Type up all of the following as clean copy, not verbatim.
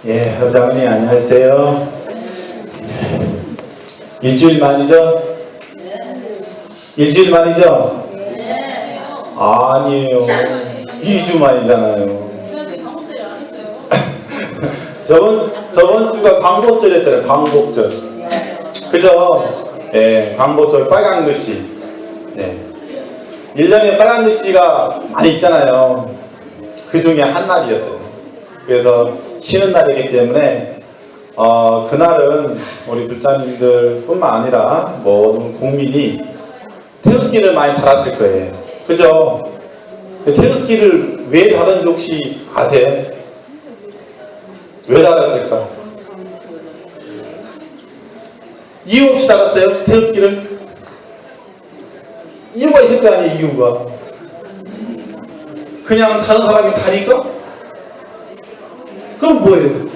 예, 여러분 안녕하세요. 일주일 만이죠? 일주일 만이죠? 아니에요. 2주 만이잖아요. 저번 주가 광복절이었잖아요. 광복절. 그죠? 예, 광복절 빨간 글씨. 예. 1년에 빨간 글씨가 많이 있잖아요. 그 중에 한 날이었어요. 그래서 쉬는 날이기 때문에 그날은 우리 불자님들 뿐만 아니라 모든 국민이 태극기를 많이 달았을 거예요. 그죠? 태극기를 왜 달았는지 혹시 아세요? 왜 달았을까? 이유 없이 달았어요? 태극기를? 이유가 있을 거 아니에요, 이유가. 그냥 다른 사람이 다니까? 그럼 뭐예요?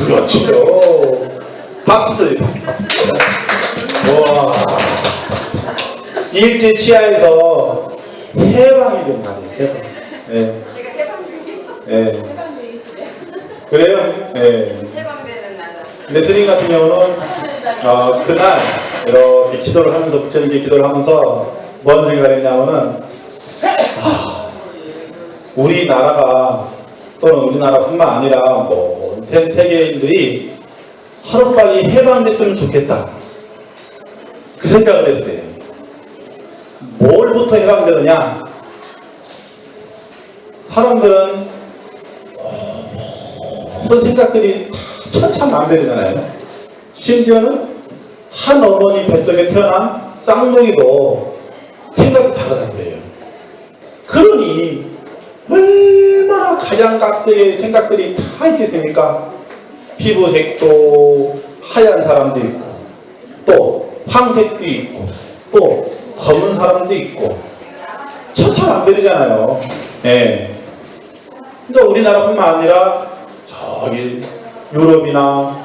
그렇죠. 박수. 와. 일제 치하에서 해방이 된 날이에요. 해방. 네. 제가 해방되기요? 네. 그래요? 네. 해방되는 날. 근데 스님 같은 경우는 그날 이렇게 기도를 하면서 부처님께 기도를 하면서 뭔 생각을 했냐면은 우리나라가 또는 우리나라뿐만 아니라 뭐 세계인들이 하루빨리 해방됐으면 좋겠다. 그 생각을 했어요. 뭘부터 해방되느냐? 사람들은 모든 생각들이 천차만별이잖아요. 심지어는 한 어머니 뱃속에 태어난 쌍둥이도 생각이 다르다고 해요. 그러니 얼마나 가장각색의 생각들이 다 있겠습니까? 피부색도 하얀 사람도 있고 또 황색도 있고 또 검은 사람도 있고 천차만별이잖아요. 네. 그러니까 우리나라뿐만 아니라 저기 유럽이나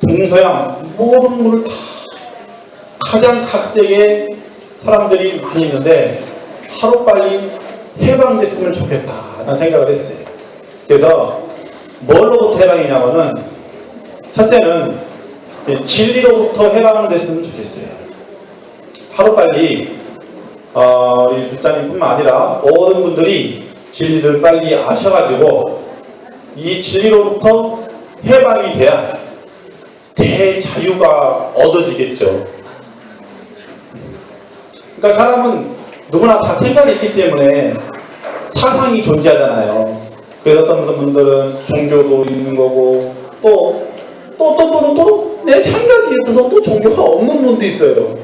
동서양 모든 분을 다 가장 각색의 사람들이 많이 있는데 하루빨리 해방됐으면 좋겠다라는 생각을 했어요. 그래서 뭘로부터 해방이냐면은 첫째는 진리로부터 해방을 됐으면 좋겠어요. 하루빨리 우리 불자님뿐만 아니라 모든 분들이 진리를 빨리 아셔가지고 이 진리로부터 해방이 돼야 대자유가 얻어지겠죠. 그러니까 사람은 누구나 다 생각이 있기 때문에 사상이 존재하잖아요. 그래서 어떤 분들은 종교도 있는 거고 또 내 생각에 있어서 또 종교가 없는 분도 있어요.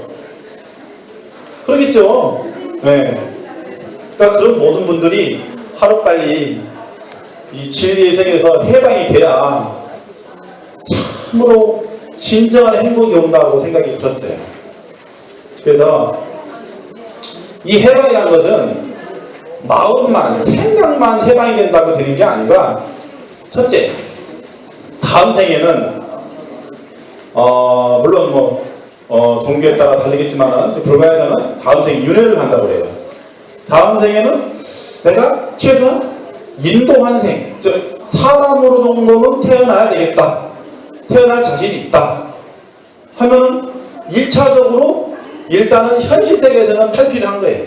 그러겠죠. 네. 그러니까 그런 모든 분들이 하루빨리 이 진리의 세계에서 해방이 돼야 참으로 진정한 행복이 온다고 생각이 들었어요. 그래서 이 해방이라는 것은 마음만, 생각만 해방이 된다고 되는 게 아니라 첫째, 다음 생에는 물론 종교에 따라 다르겠지만 불가에서는 다음 생에 윤회를 간다고 해요. 다음 생에는 내가 최소한 인도환생, 즉 사람으로 정도는 태어나야 되겠다. 태어날 자신이 있다. 하면은 1차적으로 일단은 현실 세계에서는 탈피를 한 거예요.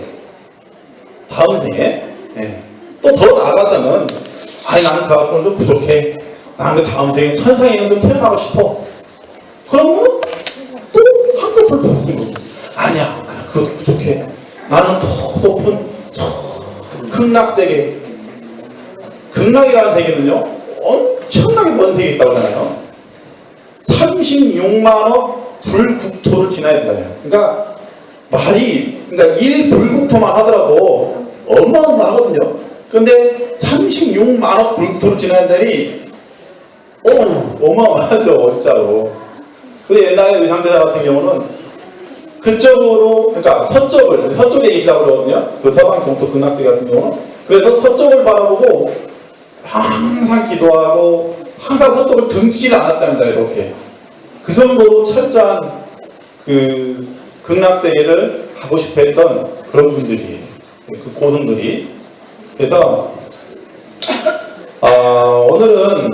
다음 생에. 네. 또 더 나아가서는 나는 그 갖고는 좀 부족해. 나는 그 다음 생에 천상에 좀 태어나고 싶어. 그러면 또 한껏을 보는 거예요. 아니야. 그것도 부족해. 나는 더 높은 저 극락세계. 극락이라는 세계는요. 엄청나게 먼 세계에 있다고 하잖아요. 36만억 불국토를 지나야 된다요. 그러니까 그러니까 1불국토만 하더라도 어마어마하거든요. 그런데 36만억 불국토를 지나야 되니 어마어마하죠, 진짜로. 근데 옛날에 의상대사 같은 경우는 그쪽으로, 그러니까 서쪽에 계시다고 그러거든요. 그 서방 정토 극락세계 같은 경우는. 그래서 서쪽을 바라보고 항상 기도하고 항상 서쪽을 등지지 않았답니다. 이렇게. 그 정도로 철저한 그 극락세계를 가고 싶어 했던 그런 분들이, 그 고승들이. 그래서 오늘은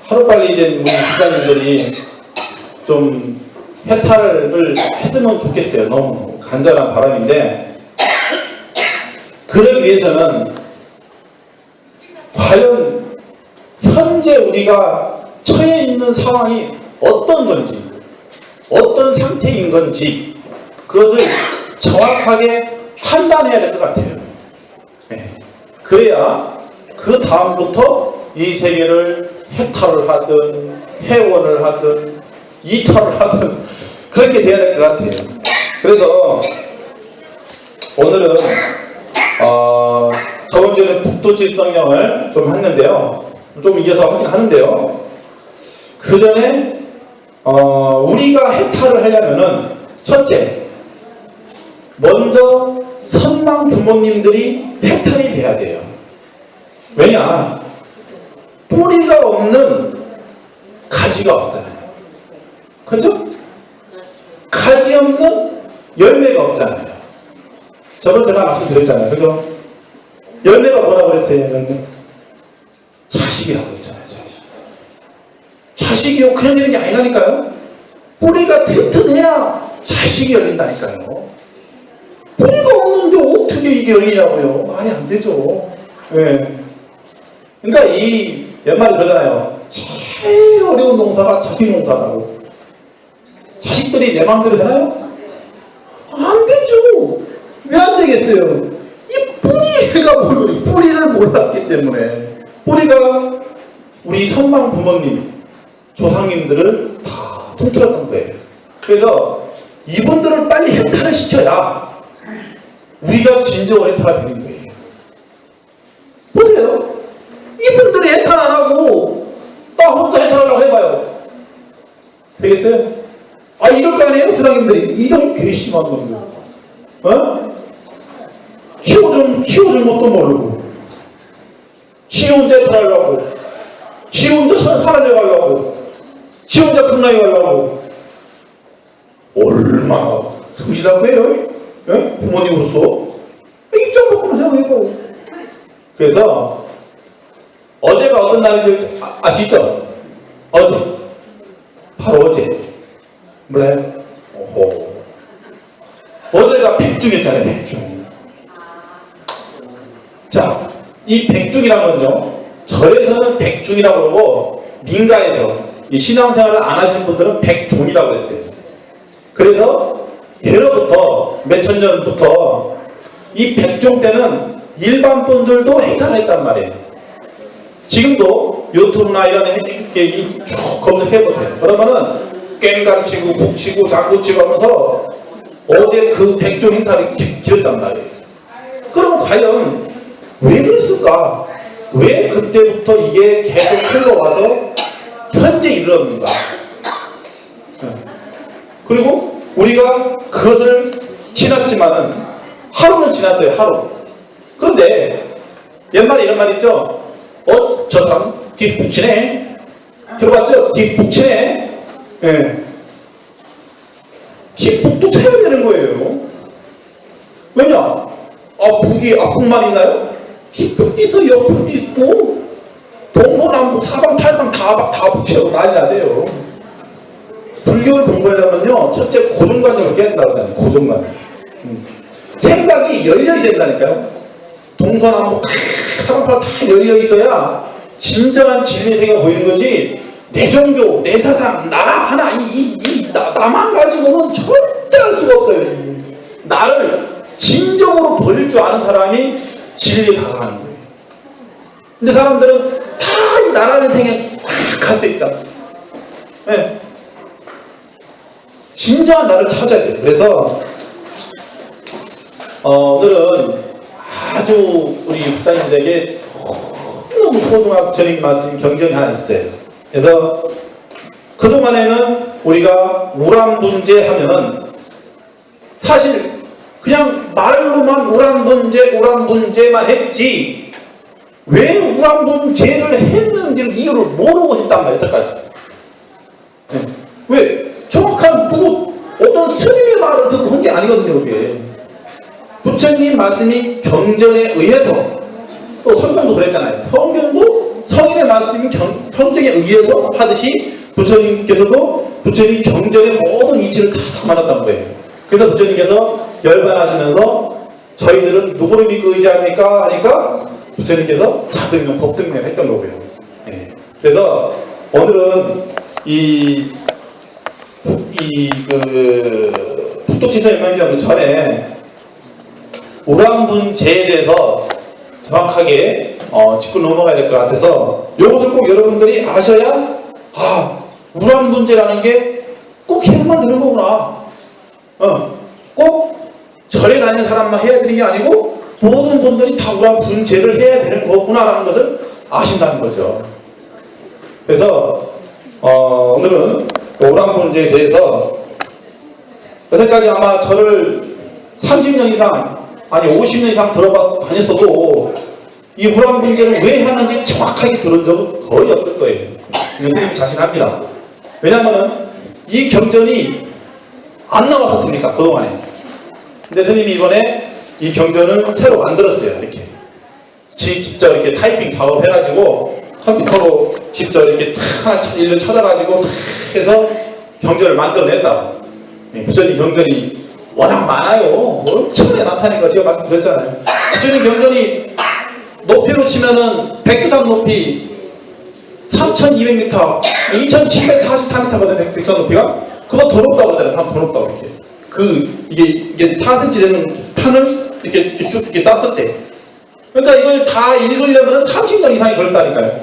하루빨리 이제 우리 기자님들이 좀 해탈을 했으면 좋겠어요. 너무 간절한 바람인데, 그러기 위해서는 과연 현재 우리가 처해 있는 상황이 어떤 건지, 어떤 상태인 건지, 그것을 정확하게 판단해야 될 것 같아요. 네. 그래야 그 다음부터 이 세계를 해탈을 하든 해원을 하든 이탈을 하든 그렇게 돼야 될 것 같아요. 그래서 오늘은 저번 주에는 북두칠성령을 좀 했는데요. 좀 이어서 하긴 하는데요. 그 전에 우리가 해탈을 하려면은 첫째, 먼저 선망 부모님들이 해탈이 돼야 돼요. 왜냐? 뿌리가 없는 가지가 없잖아요. 그렇죠? 가지 없는 열매가 없잖아요. 저번 제가 말씀드렸잖아요. 그죠? 열매가 뭐라고 그랬어요? 열매? 자식이라고 했잖아요. 자식이요. 그냥 되는 게 아니라니까요. 뿌리가 튼튼해야 자식이 열린다니까요. 뿌리가 없는데 어떻게 이게 열리냐고요. 말이 안 되죠. 네. 그러니까 이 옛말에 그러잖아요. 제일 어려운 농사가 자식 농사라고. 자식들이 내 마음대로 되나요? 안 되죠. 왜 안 되겠어요? 이 뿌리가 뿌리를 몰랐기 때문에. 뿌리가 우리 선망 부모님, 조상님들을 다 통틀었던 거예요. 그래서 이분들을 빨리 해탈을 시켜야 우리가 진정으로 해탈이 되는 거예요. 보세요. 이분들이 해탈 안 하고 나 혼자 해탈하려고 해봐요. 되겠어요? 이럴 거 아니에요? 조상님들이. 이런 괘씸한 놈들. 키워준 것도 모르고 지 혼자 해탈하려고, 지 혼자 살아내려 하려고, 지 혼자 끝나게 하려고. 얼마나 성실한 거예요? 부모님으로서. 입장 바꾸는 생각해봐요. 그래서 어제가 어떤 날인지 아시죠? 어제. 바로 어제. 몰라요? 어제가 백중이었잖아요. 백중. 자, 이 백중이란 건요, 절에서는 백중이라고 그러고 민가에서 이 신앙생활을 안 하시는 분들은 백종이라고 했어요. 그래서 예로부터 몇천 년부터 이 백종 때는 일반 분들도 행사를 했단 말이에요. 지금도 유튜브나 이런 게쭉 검색해보세요. 그러면은 꽹감 치고 북 치고 장구 치고 하면서 어제 그 백종 행사를 기렸단 말이에요. 그럼 과연 왜 그랬을까? 왜 그때부터 이게 계속 흘러와서 현재 이르렀는가? 그리고 우리가 그것을 지났지만은 하루는 지났어요. 하루. 그런데 옛말에 이런 말 있죠? 저 사람 뒷북치네. 들어봤죠? 뒷북치네. 예. 뒷북도 쳐야 되는 거예요. 왜냐? 북이 앞북만 있나요? 뒷북도 있어, 옆북도 있고, 동서남북 사방팔방 다 붙여 난리 나대요. 불교를 공부하려면요, 첫째 고정관념을 깨야 된다고 하잖아요. 고정관념. 생각이 열려 있어야 된다니까요. 동서남북 사방팔방 다 열려 있어야 진정한 진리의 세계가 보이는 거지. 내 종교, 내 사상, 나라 하나 나만 가지고는 절대 할 수가 없어요. 나를 진정으로 버릴 줄 아는 사람이 진리에 다가가는 거예요. 근데 사람들은 다 이 나라는 생에 꽉 갇혀있잖아. 네. 진정한 나를 찾아야 돼요. 그래서 오늘은 아주 우리 목사님들에게 너무 소중한 전인 말씀 경전이 하나 있어요. 그래서 그동안에는 우리가 우람분제 하면은 사실 그냥 말로만 우람분제만 했지 왜 우람분제를 했는지 이유를 모르고 했단 말이에요. 여태까지. 네. 왜? 정확한 어떤 스님의 말을 듣고 한 게 아니거든요. 그게. 부처님 말씀이 경전에 의해서, 또 성경도 그랬잖아요. 성경도 성인의 말씀이 성경에 의해서 하듯이 부처님께서도 부처님 경전의 모든 이치를 다 담아놨다는 거예요. 그래서 부처님께서 열반하시면서 저희들은 누구를 믿고 의지합니까? 하니까 부처님께서 자등면, 법등면 했던 거고요. 예. 그래서 오늘은 북도치서 연맹전 전에 우람분제에 대해서 정확하게 짚고 넘어가야 될 것 같아서 요것을 꼭 여러분들이 아셔야 우람분제라는 게 꼭 해야만 되는 거구나. 꼭 절에 다니는 사람만 해야 되는 게 아니고 모든 분들이 다 우람분제를 해야 되는 거구나라는 것을 아신다는 거죠. 그래서 오늘은 우람분제에 대해서 여태까지 아마 저를 30년 이상 아니 50년 이상 다녔어도 이 우람분제를 왜 하는지 정확하게 들은 적은 거의 없을 거예요. 선생님 자신합니다. 왜냐하면 이 경전이 안 나왔었으니까 그동안에. 근데 스님이 이번에 이 경전을 새로 만들었어요. 이렇게 직접 이렇게 타이핑 작업해가지고 컴퓨터로 직접 이렇게 하나 일을 찾아가지고 해서 경전을 만들어냈다. 부처님 경전이 워낙 많아요. 엄청나게 많다니까 제가 말씀드렸잖아요. 부처님 경전이 높이로 치면은 백두산 높이 3,200m, 2,743m거든요. 백두산 높이가. 그거 더 높다고 그러잖아요. 그럼 더 높다고 이렇게. 이게 4cm 되는 판을 이렇게 쭉 이렇게 쌌을 때. 그러니까 이걸 다 읽으려면 30년 이상이 걸린다니까요. 그러니까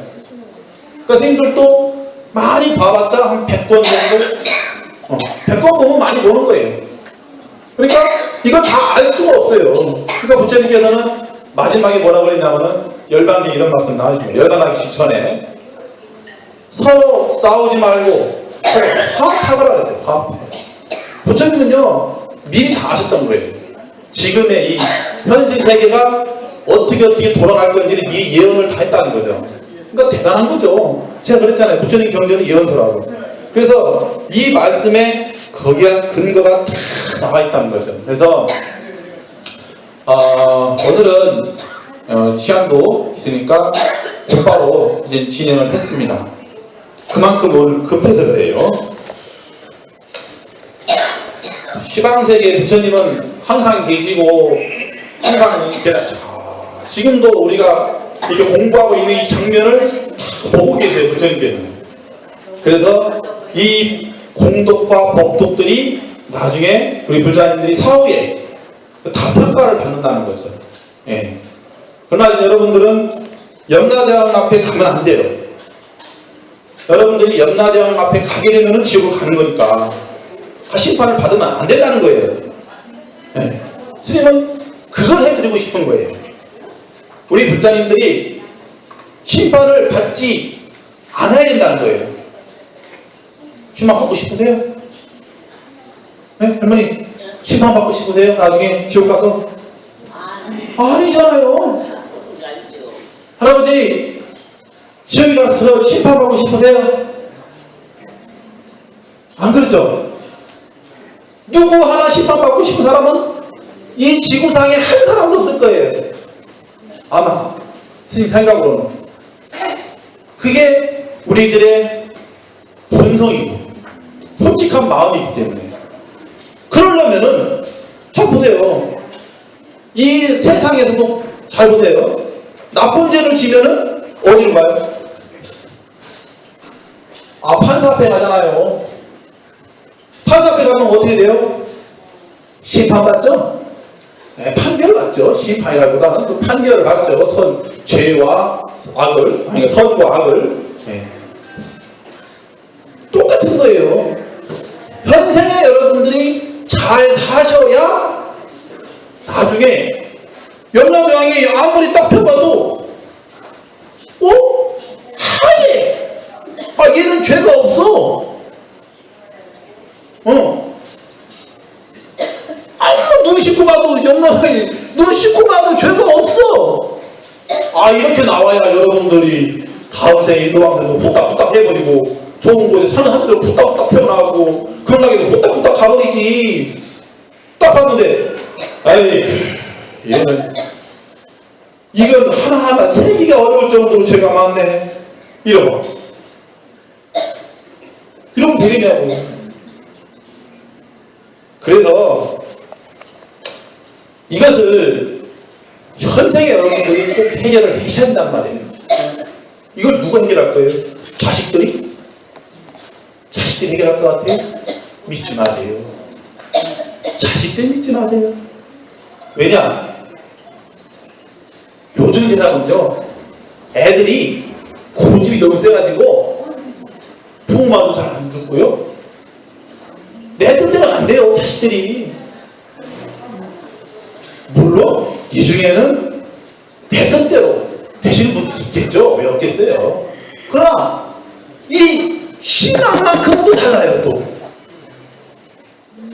선생님들도 많이 봐봤자 한 100권 정도? 100권 보면 많이 보는 거예요. 그러니까 이걸 다 알 수가 없어요. 그러니까 부처님께서는 마지막에 뭐라고 했냐면은 열반기 이런 말씀 나오시면 열반하기 직전에 서로 싸우지 말고 서로 화합하거라 그랬어요. 화합. 부처님은요 미리 다 아셨던 거예요. 지금의 이 현실 세계가 어떻게 돌아갈 건지를 미리 예언을 다 했다는 거죠. 그러니까 대단한 거죠. 제가 그랬잖아요. 부처님 경전은 예언서라고. 그래서 이 말씀에 거기에 근거가 다 나와 있다는 거죠. 그래서 오늘은 시간도 있으니까 곧바로 이제 진행을 했습니다. 그만큼 오늘 급해서 그래요. 시방세계 부처님은 항상 계시고 항상 이렇게 지금도 우리가 이렇게 공부하고 있는 이 장면을 다 보고 계세요. 부처님께서는. 그래서 이 공덕과 법독들이 나중에 우리 불자님들이 사후에 다 평가를 받는다는 거죠. 예. 그러나 이제 여러분들은 염라대왕 앞에 가면 안 돼요. 여러분들이 염라대왕 앞에 가게 되면 지옥을 가는 거니까 심판을 받으면 안 된다는 거예요. 예. 스님은 그걸 해드리고 싶은 거예요. 우리 불자님들이 심판을 받지 않아야 된다는 거예요. 심판 받고 싶으세요? 네? 할머니 심판 받고 싶으세요? 나중에 지옥 가서? 아니잖아요. 할아버지 지옥에 가서 심판 받고 싶으세요? 안 그렇죠? 누구 하나 심판 받고 싶은 사람은 이 지구상에 한 사람도 없을 거예요. 아마 스님 생각으로는 그게 우리들의 본성이고 솔직한 마음이기 때문에. 그러려면은 잘 보세요. 이 세상에서도 잘 보세요. 나쁜 죄를 지면은 어디로 가요? 판사 앞에 가잖아요. 판사 앞에 가면 어떻게 돼요? 심판받죠? 네, 판결을 받죠. 심판이라기보다는 그 판결을 받죠. 죄와 악을, 아니 선과 악을. 네. 똑같은 거예요. 현생에 여러분들이 잘 사셔야 나중에 염라대왕이 아무리 딱 펴봐도 하얘. 얘는 죄가 없어. 눈 씻고 봐도 염라대왕이 눈 씻고 봐도 죄가 없어. 이렇게 나와야 여러분들이 다음 생에 인도왕생도 후딱후딱 해버리고 좋은 곳에 사는 사람들 후딱후딱 태어나고 그런 나게도 후딱후딱 가버리지. 딱 봤는데 얘는 이건 하나하나 세기가 어려울 정도로 죄가 많네. 이러고. 이러면 되겠냐고. 그래서 이것을 현생의 여러분들이 꼭 해결을 하셔야 한단 말이에요. 이걸 누가 해결할 거예요? 자식들이? 자식들이 해결할 것 같아요? 믿지 마세요. 자식들 믿지 마세요. 왜냐? 요즘 세상은요, 애들이 고집이 너무 세가지고 부모 말도 잘 안 듣고요. 내 뜻대로 안 돼요, 자식들이. 물론 이 중에는 내 뜻대로 되시는 분도 있겠죠. 왜 없겠어요. 그러나 이 신앙만큼도 달라요. 또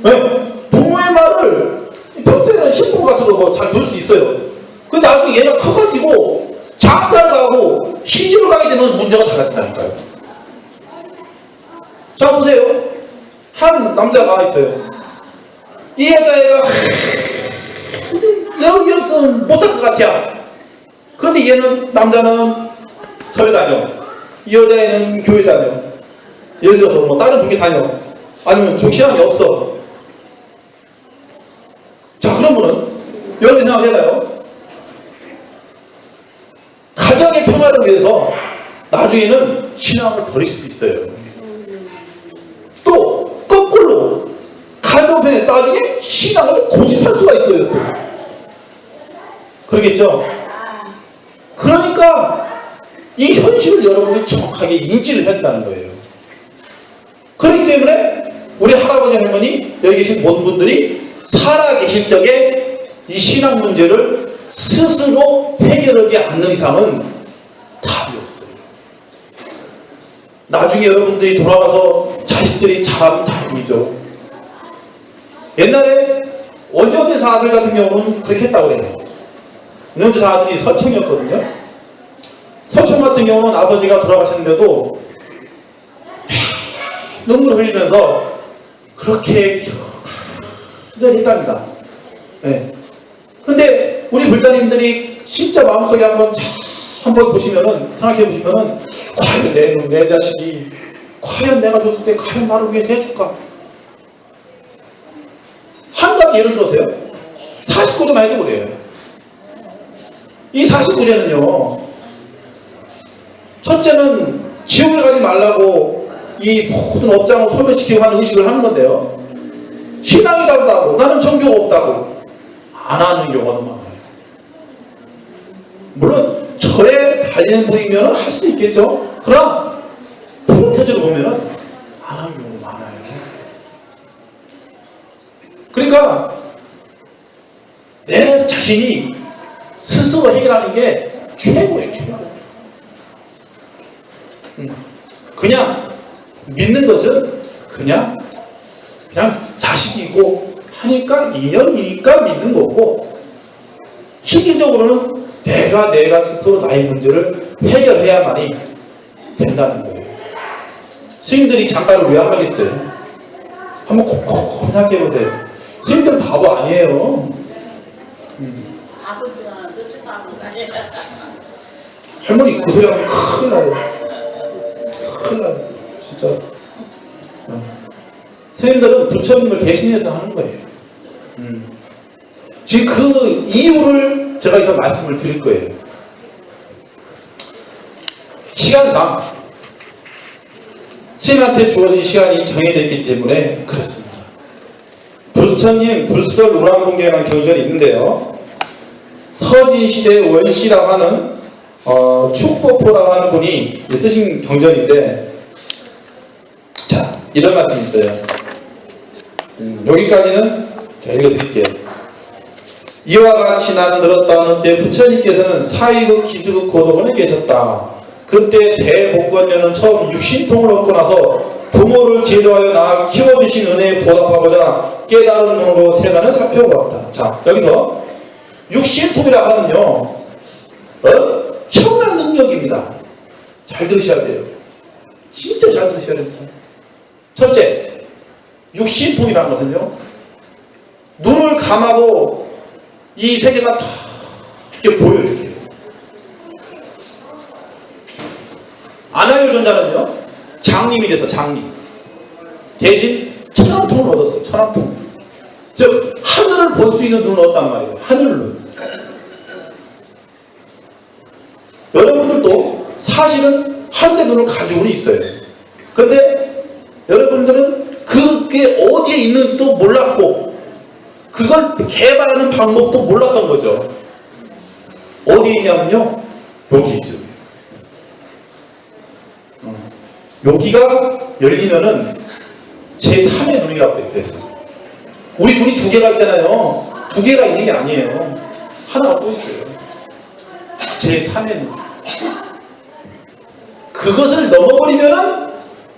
왜? 부모의 말을 평소에는 신부 같은 거 잘 들을 수 있어요. 근데 나중에 얘가 커가지고 장가를 가고 시집을 가게 되면 문제가 달라진다니까요. 자 보세요. 한 남자가 있어요. 이 여자애가 여기 없으면 못할 것 같아. 그런데 얘는, 남자는 절에 다녀. 이 여자애는 교회 다녀. 예를 들어서 뭐 다른 종교 다녀. 아니면 종신앙이 없어. 자, 그러면은 여러분 생각을 해봐요. 가정의 평화를 위해서 나중에는 신앙을 버릴 수도 있어요. 또 거꾸로 가정편에 나중에 신앙을 고집할 수가 있어요. 또. 그러겠죠? 그러니까 이 현실을 여러분이 정확하게 인지를 해야 한다는 거예요. 그렇기 때문에 우리 할아버지 할머니 여기 계신 모든 분들이 살아계실 적에 이 신앙 문제를 스스로 해결하지 않는 이상은 답이 없어요. 나중에 여러분들이 돌아가서 자식들이 잘하면 다행이죠. 옛날에 원효대사 아들 같은 경우는 그렇게 했다고 그래요. 원효대사 아들이 서청이었거든요. 서청 같은 경우는 아버지가 돌아가셨는데도 눈물 흘리면서 그렇게 했답니다. 네. 근데 우리 불자님들이 진짜 마음속에 한번 보시면은, 생각해 보시면은, 과연 내 자식이, 과연 내가 줬을 때, 과연 나를 위해서 해줄까? 한 가지 예를 들어서요. 49조만 해도 그래요. 이 49제는요, 첫째는 지옥에 가지 말라고 이 모든 업장을 소멸시키고 하는 의식을 하는 건데요. 신앙이 다르다고, 나는 종교가 없다고 안 하는 경우가 많아요. 물론 절에 다니는 분이면 할 수도 있겠죠. 그러나 프로테즈로 보면 안 하는 경우가 많아요. 그러니까 내 자신이 스스로 해결하는 게 최고예요. 최고. 그냥 믿는 것은 그냥 자식이고 하니까 인연이니까 믿는 거고, 실질적으로는 내가 스스로 나의 문제를 해결해야만이 된다는 거예요. 스님들이 장가를 왜 안 가겠어요? 한번 콕콕 생각해 보세요. 스님들 바보 아니에요. 할머니 그 소리 하면 큰일 나요. 큰일 나요. 진짜. 스님들은 부처님을 대신해서 하는 거예요. 지금 그 이유를 제가 이거 말씀을 드릴 거예요. 시간상 스님한테 주어진 시간이 정해져 있기 때문에 그렇습니다. 부처님 불설 우람공경이라는 경전이 있는데요. 서진시대 원씨라고 하는 축법포라고 하는 분이 쓰신 경전인데, 자, 이런 말씀이 있어요. 여기까지는 제가 읽어드릴게요. 이와 같이 나는 들었다 어느 때 부처님께서는 사위국 기수국 고도원에 계셨다. 그때 대복권녀는 처음 육신통을 얻고 나서 부모를 제도하여 낳아 키워주신 은혜에 보답하고자 깨달은 눈으로 세간을 살펴보았다. 자, 여기서 육신통이라고 하면요, 엄청난 능력입니다. 잘 들으셔야 돼요. 진짜 잘 들으셔야 됩니다. 첫째, 육신통이라는 것은요, 눈을 감아도 이 세계가 다 이렇게 보여 이렇게. 아나요존자는요 장님이 돼서 장님 대신 천왕통을 얻었어. 천왕통. 즉 하늘을 볼 수 있는 눈을 얻었단 말이에요. 하늘을. 여러분들도 사실은 하늘의 눈을 가지고는 있어요. 그런데 여러분들은 그게 어디에 있는지도 몰랐고 그걸 개발하는 방법도 몰랐던 거죠. 어디에 있냐면요 여기 있어요. 여기가 열리면은 제3의 눈이라고 해요. 그래서 우리 눈이 두 개가 있잖아요. 두 개가 있는 게 아니에요. 하나가 또 있어요. 제3의 눈. 그것을 넘어버리면은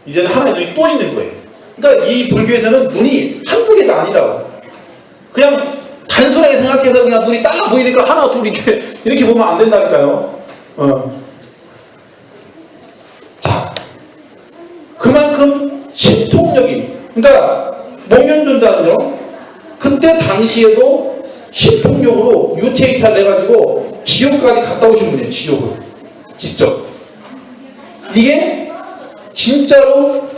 이제는 하나의 눈이 또 있는 거예요. 그러니까 이 불교에서는 눈이 한두 개가 아니라고. 그냥 단순하게 생각해서 그냥 눈이 딱 보이니까 하나 둘 이렇게 보면 안 된다니까요. 자, 그만큼 신통력이. 그러니까 목련존자는요. 그때 당시에도 신통력으로 유체이탈을 해가지고 지옥까지 갔다 오신 분이에요. 지옥을 직접. 이게 진짜로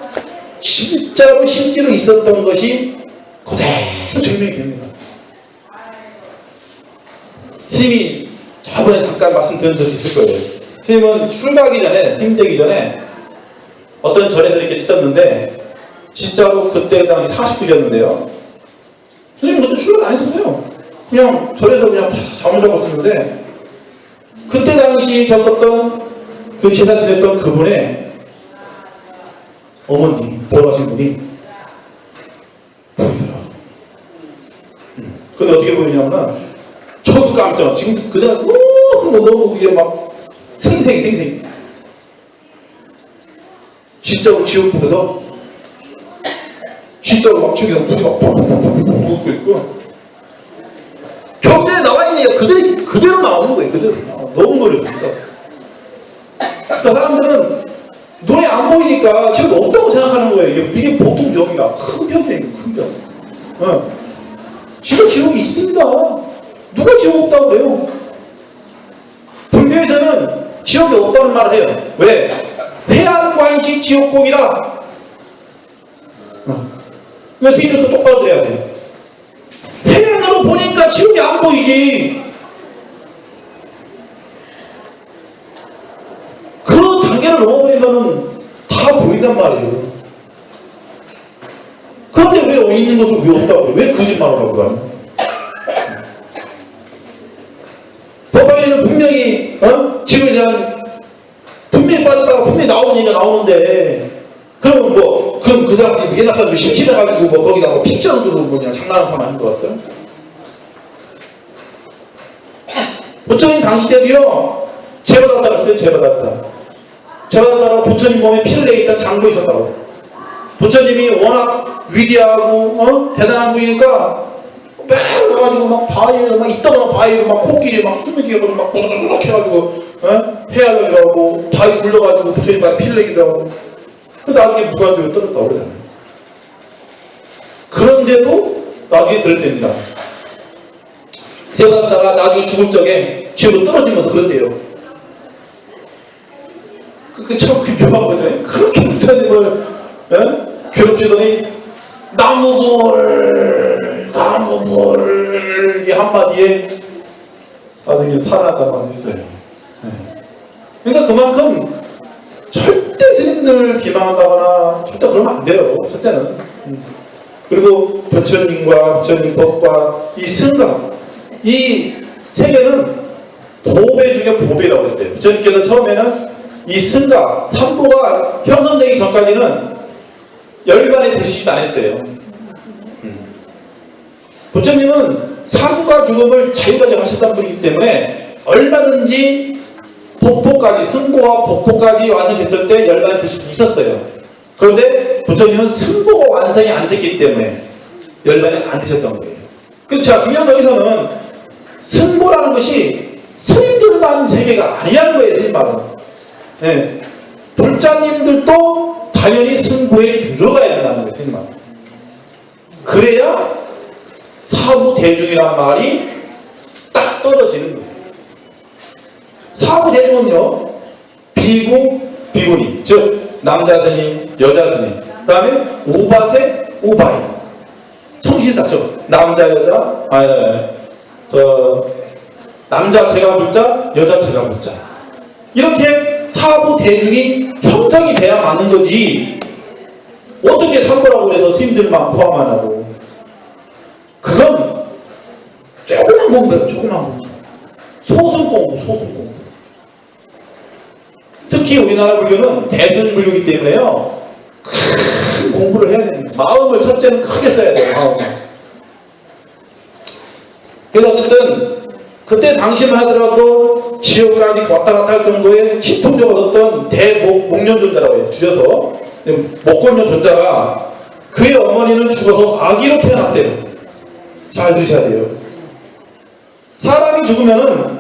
실제로 있었던 것이 그대로 증명이 됩니다. 스님이 저번에 잠깐 말씀드린 적이 있을 거예요. 스님은 출가하기 전에, 스님 되기 전에 어떤 절에서 이렇게 있었는데 진짜로 그때 당시 40불이었는데요. 스님은 그때 출가 안 했었어요. 그냥 절에서 그냥 잠을 자고 있었는데 그때 당시 겪었던 그 제사 지냈던 그분의 어머니, 돌아가신 분이 보이더라고요. 근데 어떻게 보이냐면 저도 깜짝 지금 그대로 너무 이게 막 생생히 진짜로 지옥불에서 진짜로 막 죽이는 불이 막 뿜뿜뿜뿜 있고 경전에 나와 있는 얘기가 그대로 나오는 거예요. 그대로 너무 노래요. 진짜. 그러니까 사람들은 눈에 안 보이니까 지옥이 없다고 생각하는 거예요. 이게 보통 병이야. 큰 병이에요. 큰 병. 진짜 지옥이 있습니다. 누가 지옥 없다고 그래요? 불교에서는 지옥이 없다는 말을 해요. 왜? 해안관식 지옥공이라. 그래서 이렇게 똑바로 들어야 돼요. 해안으로 보니까 지옥이 안 보이지. 그 단계를 넘어버리면 다 보인단 말이에요. 그런데 왜 있는 것을 왜 없다고 해요? 왜 거짓말을 하고 그래요? 법화에는 분명히 지구에 대한 분명히 빠졌다가 분명히 나오는 얘기가 나오는데 그러면 그럼 그 사람들이 옛날 사람들이 심심해가지고 거기다가 픽션 주고 그냥 장난하는 사람 아닌 것 같아요? 부처님 당시 때도요 제받았다 그랬어요. 제받았다고 부처님 몸에 피를 내있던 장부이셨다고. 부처님이 워낙 위대하고 대단한 분이니까 빽 나가지고 막 바위를 막 이따가 바위를 막 코끼리 막 숨기고 막 보도록 해가지고 해야려고 하고 바위 굴러가지고 부처님 발에 피를 내기도 하고 그 나중에 무관중에 떨어졌다고 그러잖아요. 그런데도 나중에 그랬답니다. 세받았다가 나중에 죽을 적에 지옥으로 떨어지면서 그런대요. 참 묘한 거죠. 그렇게 부처님을 괴롭히더니 나무불 이 한마디에 나중에 살아났단 말이 있어요. 그러니까 그만큼 절대 스님들 비방한다거나 절대 그러면 안 돼요. 첫째는. 그리고 부처님과 부처님 법과 이 승가 이 세계는 보배 중에 보배라고 했어요. 부처님께서 처음에는 이 승가 삼보가 형성되기 전까지는 열반에 드시지도 않았어요. 부처님은 삶과 죽음을 자유가정 하셨다는 분이기 때문에 얼마든지 복포까지 승보와 복포까지 완성됐을 때 열반에 드실 수 있었어요. 그런데 부처님은 승보가 완성이 안 됐기 때문에 열반에 안 드셨던 거예요. 그렇죠. 중요한 여기서는 승보라는 것이 스님들만 세계가 아니라는 거예요. 스님 말은. 네. 불자님들도 당연히 승보에 들어가야 된다는 거예요. 스님 말은. 그래야 사부대중이란 말이 떨어지는 거예요. 사부 대중은요, 비구, 비구니, 즉 남자 스님, 여자 스님, 그 다음에 우바세, 우바이, 성신사죠. 남자 여자, 남자 제가 불자, 여자 제가 불자, 이렇게 사부 대중이 형성이 돼야 맞는 거지. 어떻게 삼보라고 해서 스님들만 포함 안 하고. 그건 조금만 공부해요. 조금만 공부. 소승 공부, 소승 공부. 특히 우리나라 불교는 대승불교이기 때문에요, 큰 공부를 해야 됩니다. 마음을 첫째는 크게 써야 돼요. 마음을. 그래서 어쨌든 그때 당시만 하더라도 지옥까지 왔다 갔다 할 정도의 신통력 얻었던 대목련존자라고 해요. 줄여서 목련존자가 그의 어머니는 죽어서 아기로 태어났대요. 잘 들으셔야 돼요. 사람이 죽으면은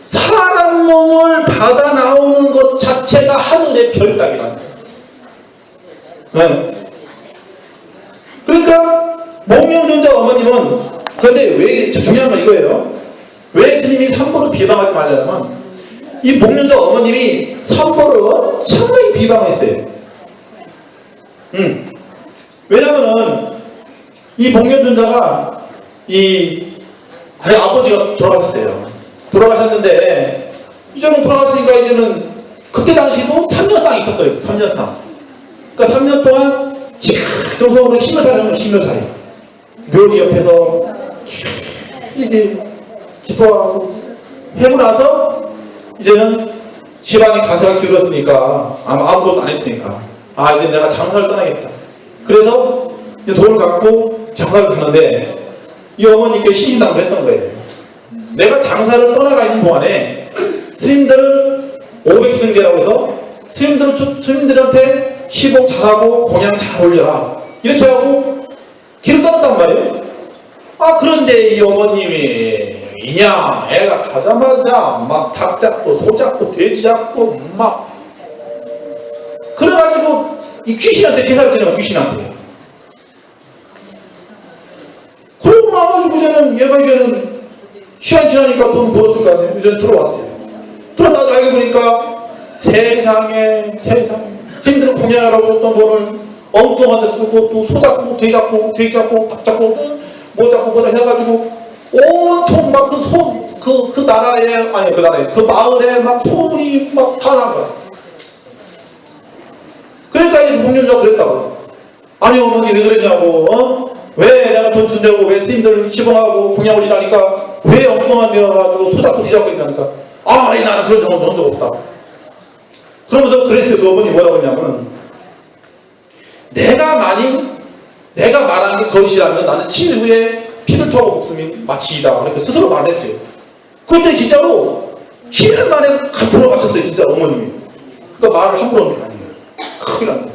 사람 몸을 받아 나오는 것 자체가 하늘의 별 따기랍니다. 네. 그러니까 목련존자 어머님은, 그런데 왜 중요한 건 이거예요. 왜 스님이 삼보를 비방하지 말려면, 이 목련존자 어머님이 삼보를 엄청나게 비방했어요. 왜냐면은 이 목련존자가 아버지가 돌아가셨어요. 돌아가셨는데 이제는 돌아갔으니까 이제는 그때 당시도 3년상이 있었어요. 3년상. 그러니까 3년 동안 정성으로 심을살이 심을살이 묘지 옆에서 이게 기도하고 해고 나서 이제는 집안이 가세가 길었으니까 아무것도 안 했으니까 이제 내가 장사를 떠나겠다. 그래서 이제 돈을 갖고 장사를 갔는데 이 어머니께 신신당을 했던 거예요. 내가 장사를 떠나가 있는 동안에 스님들을 500승제라고 해서 스님들한테 시복 잘하고 공양 잘 올려라, 이렇게 하고 길을 떠났단 말이에요. 그런데 이 어머님이 그냥 애가 가자마자 막 닭 잡고 소 잡고 돼지 잡고 막 그래가지고 이 귀신한테 제사를 지내고, 귀신한테. 그러고 나가지고 얘는 시간 지나니까 돈 벌었을 거 아니에요. 이제 들어왔어요. 들어와서 알고 보니까 세상에 스님들은 공양하라고 줬던 돈을 엉뚱한 데 쓰고 또 소 잡고 돼지 잡고 닭 잡고 뭐 잡고 뭐라 해가지고 온통 막 그 나라에 그 마을에 막 소문이 막 다 난 거야. 그러니까 이제 목련자가 그랬다고. 아니 어머니 왜 그랬냐고. 왜 내가 돈 준다고 왜 스님들 시봉하고 공양 올리라니까 왜 엉뚱한 데 와가지고 소 잡고 뒤 잡고 있냐니까. 나는 그런 적은 본 적 없다. 그러면서 그랬어요. 그 어머니 뭐라고 했냐면, 내가 말한 게 거짓이라면 나는 7일 후에 피를 토하고 목숨이 마치이다. 그렇게 스스로 말했어요. 그때 진짜로 7일 만에 돌아가셨어요. 진짜 어머님이. 그러니까 말을 함부로 하는 게 아니에요. 큰일 납니다.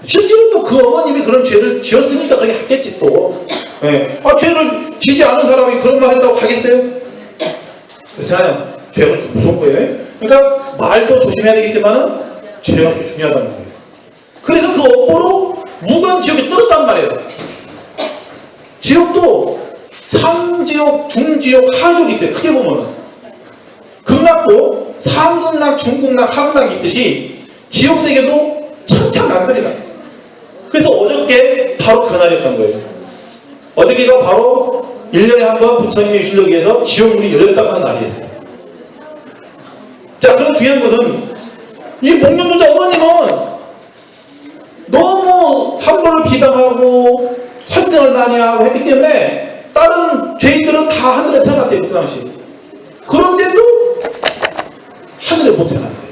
실제로 또 그 어머님이 그런 죄를 지었으니까 그렇게 하겠지 또. 네. 죄를 지지 않은 사람이 그런 말 했다고 하겠어요? 그렇잖아요. 죄가 그렇게 무서운 거예요. 그러니까 말도 조심해야 되겠지만은 죄가 그렇게 중요하다는 거예요. 그래서 그 업보로 무간지옥에 떨었단 말이에요. 지옥도 상지옥, 중지옥, 하지옥이 있어요. 크게 보면은. 극락도 상극락, 중극락, 하극락이 있듯이 지옥세계도 천차만별이다. 그래서 어저께 바로 그날이었던 거예요. 어저께가 바로 1년에 한 번 부처님의 유실력에 의해서 지옥문이 열렸다고 하는 날이었어요. 자, 그럼 중요한 것은 이 목련존자 어머님은 너무 삼보를 비방하고 설생을 많이 하고 했기 때문에 다른 죄인들은 다 하늘에 태어났대요. 그 당시. 그런데도 하늘에 못 태어났어요.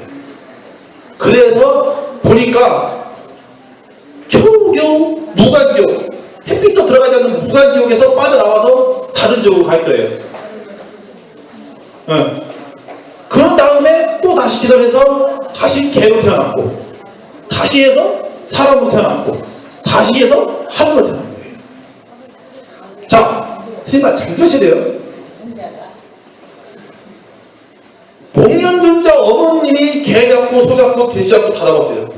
그래서 보니까 겨우겨우 무간지옥, 햇빛도 들어가지 않는 무간지옥에서 빠져나와서 다른 지옥으로 가 있더래요. 그런 다음에 또 다시 기다려서 다시 개로 태어났고, 다시 해서 사람으로 태어났고, 다시 해서 하늘로 태어난 거예요. 자, 선생님 잘 들으셔야 돼요. 목련존자 어머님이 개 잡고 소 잡고 돼지 잡고 다 잡았어요.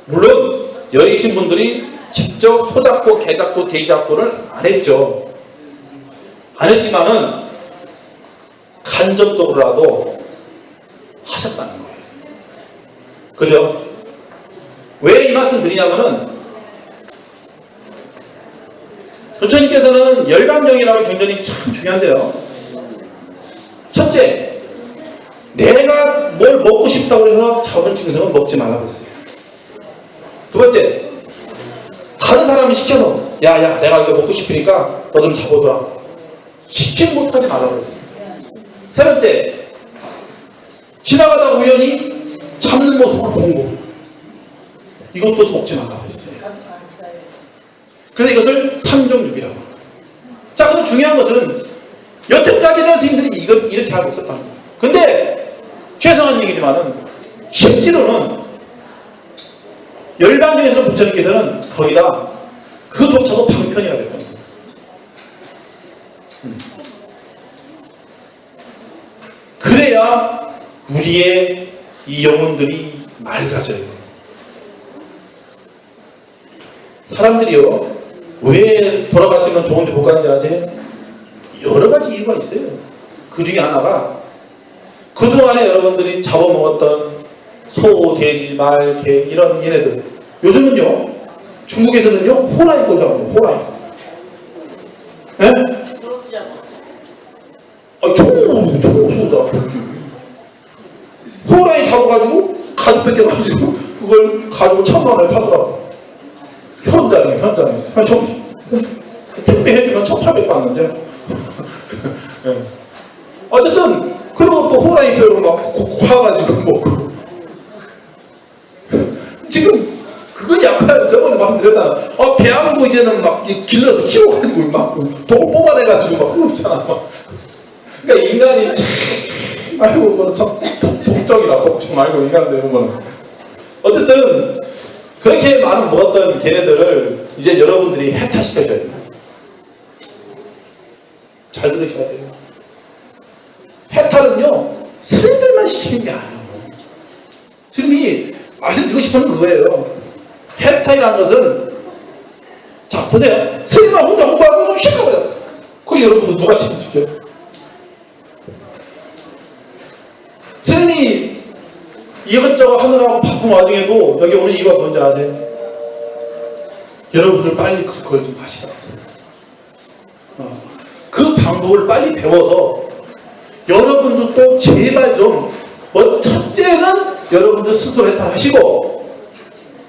물론 여기 계신 분들이 직접 소 잡고 개 잡고 돼지 잡고를 안 했죠. 안 했지만은 간접적으로라도 하셨다는 거예요. 그죠? 왜 이 말씀 드리냐면은 부처님께서는 열반경이라고 굉장히 참 중요한데요. 첫째, 내가 뭘 먹고 싶다고 해서 잡은 중생은 먹지 말라고 했어요. 두 번째, 다른 사람이 시켜서 야야 내가 이거 먹고 싶으니까 너 좀 잡아줘라. 시키지 못하지 말라고 했어요. 세 번째, 지나가다 우연히 잡는 모습을 본 거. 이것도 먹지 말라고 했어요. 그래서 이것을 삼종육이라고. 자, 그럼 중요한 것은 여태까지는 선생님들이 이걸 이렇게 하고 있었다는 거예요. 근데 죄송한 얘기지만은 실제로는 열반경에서는 부처님께서는 거기다 그조차도 방편이라고 했던 거예요. 그래야 우리의 이 영혼들이 맑아져요. 사람들이요, 왜 돌아가시면 좋은데 못 가는지 아세요? 여러 가지 이유가 있어요. 그 중에 하나가 그동안에 여러분들이 잡아먹었던 소, 돼지, 말, 개 이런 얘네들, 요즘은요 중국에서는요 호랑이 걸 잡아요. 호랑이. 예? 호랑이 잡아가지고 가죽 뺏겨가지고 그걸 가지고 1,000만 원에 팔더라고. 현장에 택배 해주면 1,800 받는데. 네. 어쨌든 그리고 또 호랑이 뼈로 막 화가지고 먹고. 지금 그건 약간 저번에 말씀드렸잖아. 배양도 이제는 막 길러서 키워가지고 막 돈 뽑아내가지고 막 쓰고있잖아. 그러니까 인간이 참 아이고 그건 참 독적이라 독적 말고 인간들 보면 어쨌든 그렇게 많은 먹었던 걔네들을 이제 여러분들이 해탈시켜줘야 돼요. 잘 들으셔야 돼요. 해탈은요 스님들만 시키는 게 아니에요. 스님이 말씀드리고 싶은 그거예요. 해탈이라는 것은 자 보세요. 스님만 혼자 공부하고 좀 시켜버려요. 그걸 여러분들 누가 시켜요? 스님이 이것저것 하느라고 바쁜 와중에도 여기 오는 이유가 뭔지 아세요? 여러분들 빨리 그걸 좀 하시라. 그 방법을 빨리 배워서 여러분들도 제발 좀 첫째는 여러분들 스스로 해탈하시고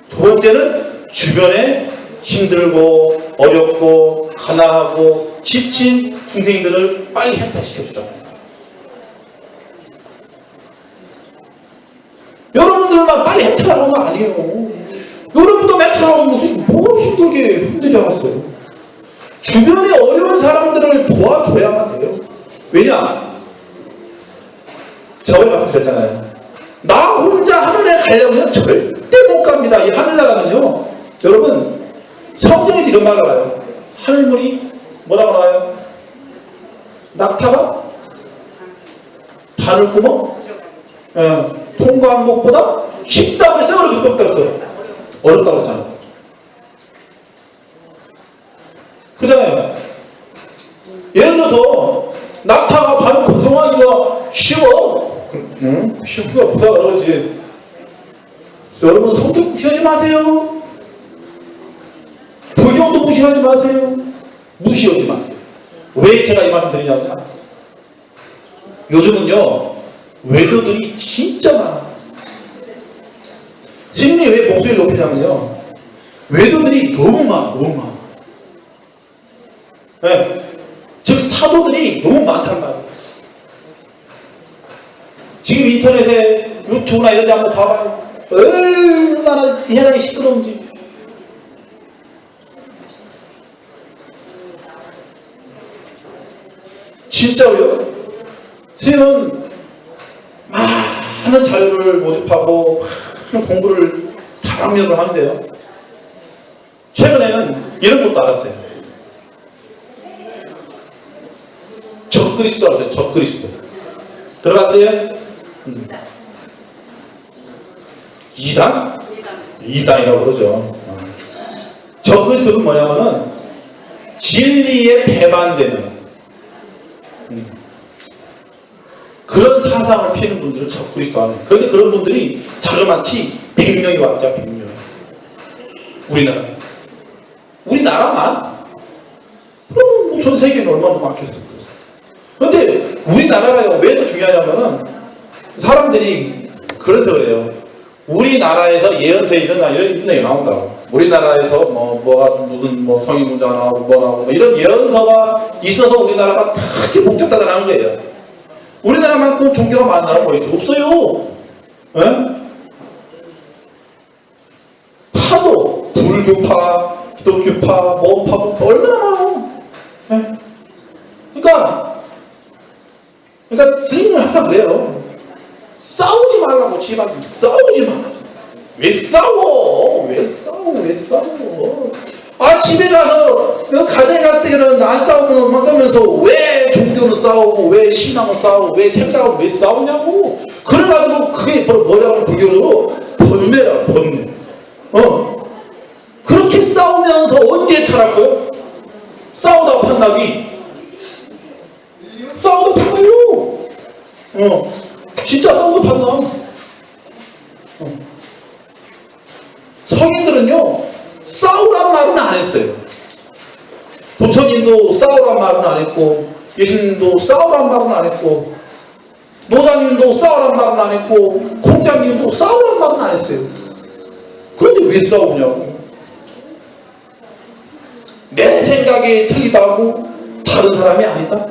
두 번째는 주변에 힘들고 어렵고 가난하고 지친 중생들을 빨리 해탈시켜주자. 여러분들만 빨리 해탈하는 건 아니에요. 여러분도 해탈하고 무슨 뭐 힘들지 않았어요. 주변에 어려운 사람들을 도와줘야만 돼요. 왜냐? 저번에 말씀드렸잖아요. 나 혼자 하늘에 가려면 절대 못 갑니다. 이 하늘나라는요. 여러분 성경에 이런 말을 나와요. 하늘물이 뭐라고 나와요? 낙타가 바늘구멍 통과한 것보다 쉽다고 해서 어렵다고 그랬어요. 어렵다고 했잖아요. 그잖아요. 예를 들어서 낙타가 바늘 고정하기가 쉬워. 쉽구가 보다 그러지. 여러분 성경 무시하지 마세요. 불교도 무시하지 마세요. 무시하지 마세요. 왜 제가 이 말씀 드리냐면 요즘은요 외도들이 진짜 많아. 스님이 왜 목소리를 높이냐면요 외도들이 너무 많아. 네. 즉 사도들이 너무 많단 말이에요. 지금 인터넷에 유튜브나 이런 데 한번 봐봐요. 얼마나 세상이 시끄러운지. 진짜로요? 스님은 많은 자료를 모집하고 많은 공부를 다방면으로 하는데요. 최근에는 이런 것도 알았어요. 적그리스도 알았어요. 적그리스도. 들어갔어요? 이단? 이단이라고 그러죠. 적그리스도는 뭐냐면은 진리에 배반되는 그런 사상을 피는 분들은 저 그리스도 안에. 그런데 그런 분들이 자그마치 100명이 왔다. 100명. 우리나라에. 우리나라만 그럼 뭐전 세계는 얼마나 많겠어요. 그런데 우리나라가 왜 더 중요하냐면은 사람들이 그래서 그래요. 우리나라에서 예언서에 이런 얘기 나온다고. 우리나라에서 뭐가 무슨 성인문자 나오고 뭐 나오고 뭐 이런 예언서가 있어서 우리나라가 그렇게 복잡하다는 거예요. 우리나라만큼 종교가 많은 나라 뭐 있어요? 없어요. 에? 파도 불교파, 기독교파, 모파부 얼마나 많아. 에? 그러니까 스님은 항상 그래요. 싸우지 말라고 집안에 싸우지 마. 왜 싸워? 왜 싸워? 아 집에 가서 가정에 갈 때는 안 싸우면 싸우면서 왜 종교는 싸우고 왜 신앙은 싸우고 왜 생각은 왜 싸우냐고. 그래가지고 그게 뭐라고 하는 불교로 번뇌라 번뇌. 그렇게 싸우면서 언제 타락해요? 싸우다가 판나지. 싸우다 판나요. 진짜 싸우다 판나. 성인들은요 싸우란 말은 안 했어요. 부처님도 싸우란 말은 안 했고, 예수님도 싸우란 말은 안 했고, 노자님도 싸우란 말은 안 했고, 공자님도 싸우란 말은 안 했어요. 그런데 왜 싸우냐고. 내 생각이 틀리다고 다른 사람이 아니다?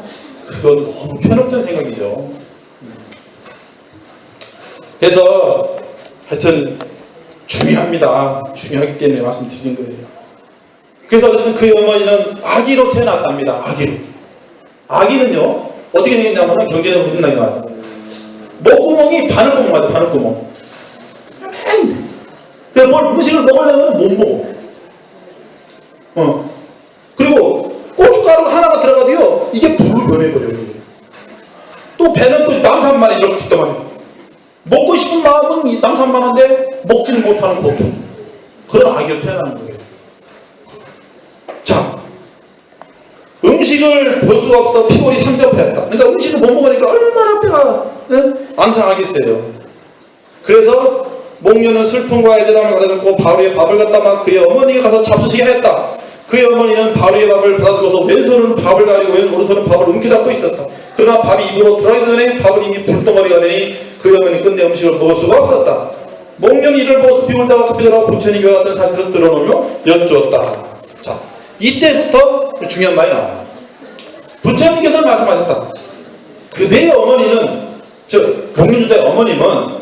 그건 너무 편협된 생각이죠. 그래서 하여튼 중요합니다. 중요하기 때문에 말씀드린 거예요. 그래서 어쨌든 그 어머니는 아기로 태어났답니다. 아기는요 어떻게 생겼냐면 경제적으로 힘나게 나와요. 목구멍이 바늘구멍 맞아요. 바늘구멍. 그래서 뭘 음식을 먹으려면 못 먹어. 그리고 고춧가루 하나가 들어가도요 이게 불로 변해버려요. 또 배는 또 남산만 이렇게 떠만 먹고 싶은 마음은 이 남산만한데 먹지는 못하는 고통. 그런 아기로 태어나는 거예요. 자, 음식을 볼 수가 없어 피골이 상접했다. 그러니까 음식을 못 먹으니까 얼마나 배가 안 상하겠어요. 그래서 목련은 슬픔과 애절함을 가다듬고 바울의 밥을 갖다 막 그의 어머니가 가서 잡수시게 했다. 그의 어머니는 바울의 밥을 받아들고서 왼손은 밥을 가리고 오른손은 밥을 움켜잡고 있었다. 그러나 밥이 입으로 들어가기 전에 밥은 이미 불덩어리가 되니 그의 어머니 끝내 음식을 먹을 수가 없었다. 목련이 이를 보고 비울다가 급히더라 부처님과 같은 사실을 드러놓으며 여쭈었다. 자, 이때부터 중요한 말이 나와요. 부처님께서 말씀하셨다. 그대의 어머니는, 즉 목련주자의 어머님은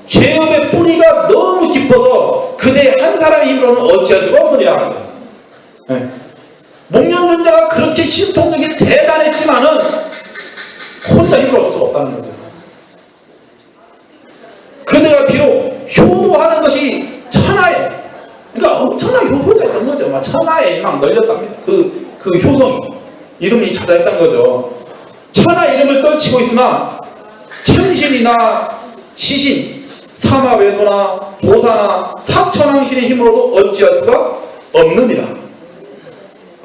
죄업의 뿌리가 너무 깊어서 그대 한 사람의 힘으로는 어찌할 수가 없느니라. 네. 목련주자가 그렇게 신통력이 대단했지만은 혼자 힘으로 어쩔 수 없다는 거죠. 그대가 비록 효도하는 것이 천하에, 그러니까 엄청난 효도자였던 거죠. 막 천하에 막 널렸답니다. 그 효성이 이름이 자자했다는 거죠. 천하 이름을 떨치고 있으나 천신이나 시신, 사마외도나 도사나 사천왕신의 힘으로도 어찌할 수가 없느니라.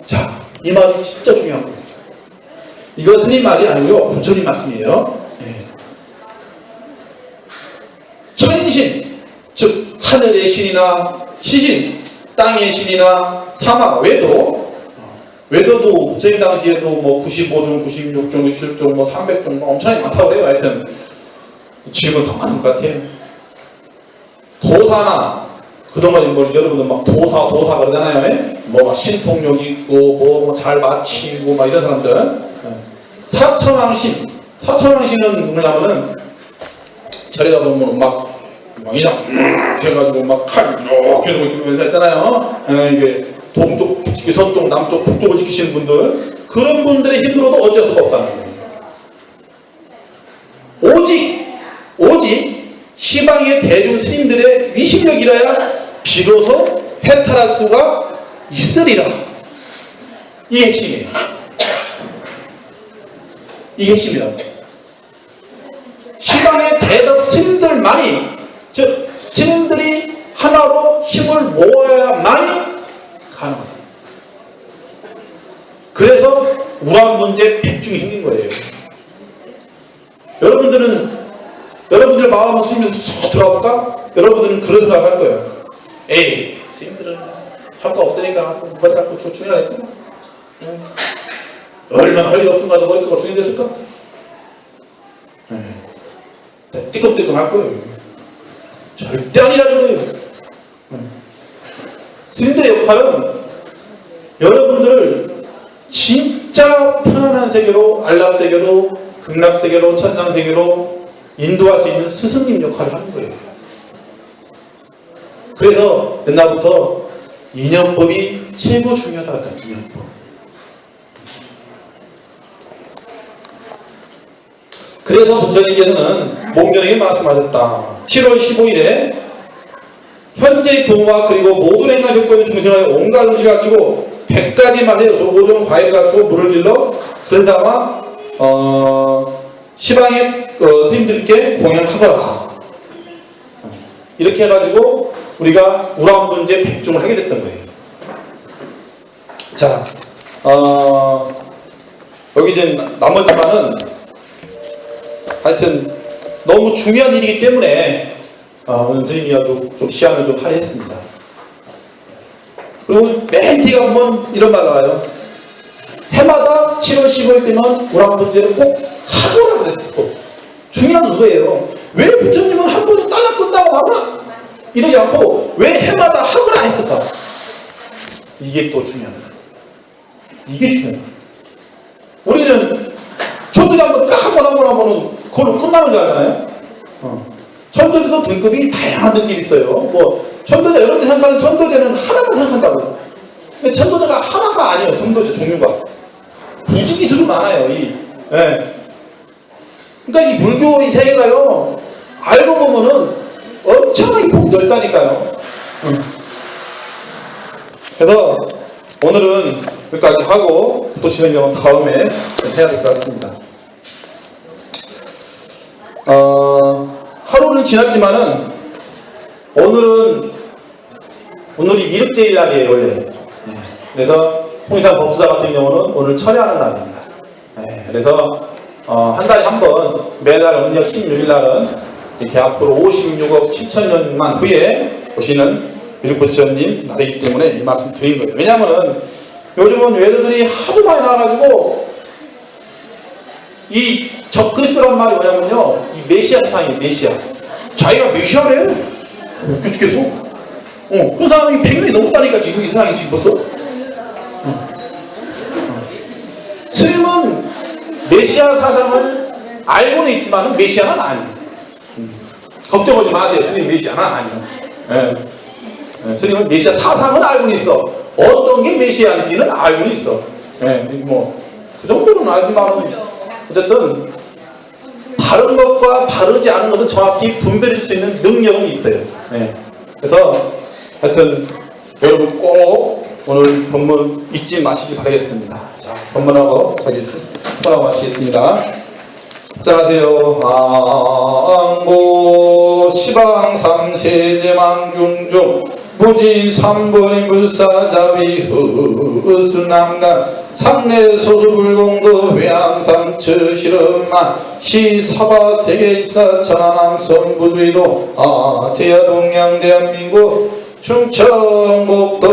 자, 이 말이 진짜 중요한 거예요. 이거 스님 말이 아니고요, 부처님 말씀이에요. 네. 천신, 즉 하늘의 신이나 시신, 땅의 신이나 사마, 외도도 부처님 당시에도 뭐 95종, 96종, 97종, 뭐 300종 엄청나게 많다고 그래요. 하여튼 지금은 더 많은 것 같아요. 도사나 그동안 뭐 여러분들 막 도사 그러잖아요. 뭐 막 신통력 있고 뭐 잘 마치고 막 이런 사람들. 사천왕신은 뭐냐면은 자리 가보면 막 이상 해가지고 막 칼 이렇게 들고 했잖아요. 이게 동쪽, 서쪽, 남쪽, 북쪽을 지키시는 분들, 그런 분들의 힘으로도 어쩔 수가 없다는 거예요. 오직 시방의 대중 스님들의 위신력이라야 비로소 해탈할 수가 있으리라. 이게 핵심이에요. 이게 핵심이라고. 시방의 대덕 스님들만이, 즉 스님들이 하나로 힘을 모아야만이 가능합니다. 그래서 우란 문제 백중이 생긴 거예요. 여러분들 마음은 스님에서 쏙 들어갈까? 여러분들은 그런 생각할 거예요. 에이, 스님들은 할 거 없으니까 머리 갖고 중이라 했구나. 얼마나 할 일 없은가도 머리 갖고 중이 됐을까? 띠끔띠끔 할 거예요. 절대 아니라는 거예요. 스님들의 역할은 여러분들을 진짜 편안한 세계로, 안락세계로, 극락세계로, 천상세계로 인도할 수 있는 스승님 역할을 하는 거예요. 그래서 옛날부터 인연법이 최고 중요하다고 했다. 인연법. 그래서 부처님께서는 목련에게 말씀하셨다. 7월 15일에 현재 부모와 그리고 모든 행간 겪고 있는 중생을 온갖 음식을 갖추고 100가지 만의 5종 과일을 갖추고 물을 길러 그런 다음 시방의 스님들께 공양하거라. 이렇게 해가지고 우리가 우라운문제 100종을 하게 됐던 거예요. 자, 여기 이제 나머지만은 하여튼 너무 중요한 일이기 때문에 오늘 선생님이라도 좀 시간을 좀 할애했습니다. 그리고 맨 뒤에 가보면 이런 말 나와요. 해마다 7월 15일 때면 우라운문제를 꼭 하거라 그랬어. 중요한 그거예요. 왜 부처님은 한 번에 딸라 끝나고 하거라 이러지 않고 왜 해마다 하거라 했을까? 이게 또 중요한 거예요. 이게 중요한 거예요. 우리는 천도제 한번 딱 한 번 하면은 그걸로 끝나는 줄 알잖아요. 천도제도 등급이 다양한 등급이 있어요. 뭐 천도제 여러분들 생각하는 천도제는 하나만 생각한다고. 근데 천도제가 하나가 아니에요. 천도제 종류가 부지기수로 많아요. 그러니까 이 불교 이 세계가요. 알고 보면은 엄청나게 폭이 넓다니까요. 그래서 오늘은 여기까지 하고 또 진행은 다음에 해야 될 것 같습니다. 하루는 지났지만은 오늘이 미륵제일 날이에요 원래. 그래서 홍의산 법수다 같은 경우는 오늘 철회하는 날입니다. 그래서 한 달에 한 번 매달 음력 16일 날은 이렇게 앞으로 56억 7천년만 후에 오시는 유족부처님 날이기 때문에 이 말씀 드린 거예요. 왜냐하면은 요즘은 외도들이 하도 많이 나와가지고 이 적그리스도란 말이 뭐냐면요, 이 메시아 세상이에요. 메시아. 자기가 메시아래요. 웃겨 죽겠어. 그 사람이 100명이 넘었다니까 지금 이 세상이 지금 벌써. 스님은 메시아 사상을 알고는 있지만 메시아는 아니에요. 걱정하지 마세요. 스님 메시아는 아니에요. 스님은 메시아 사상은 알고는 있어. 어떤 게 메시아인지는 알고는 있어. 뭐 그 정도는 알지만 어쨌든 바른 것과 바르지 않은 것은 정확히 분별해 줄 수 있는 능력은 있어요. 그래서 하여튼 여러분 꼭 오늘 법문 잊지 마시기 바라겠습니다. 자, 법문하고 마치겠습니다. 자, 하세요. 안고 시방 삼세제망중중 무지 삼보리 불사자비 흐수남간 삼례소수불공도 회양삼처 실험만 시사바세계일사 천하남선부주의도 아세아 동양 대한민국 충청북도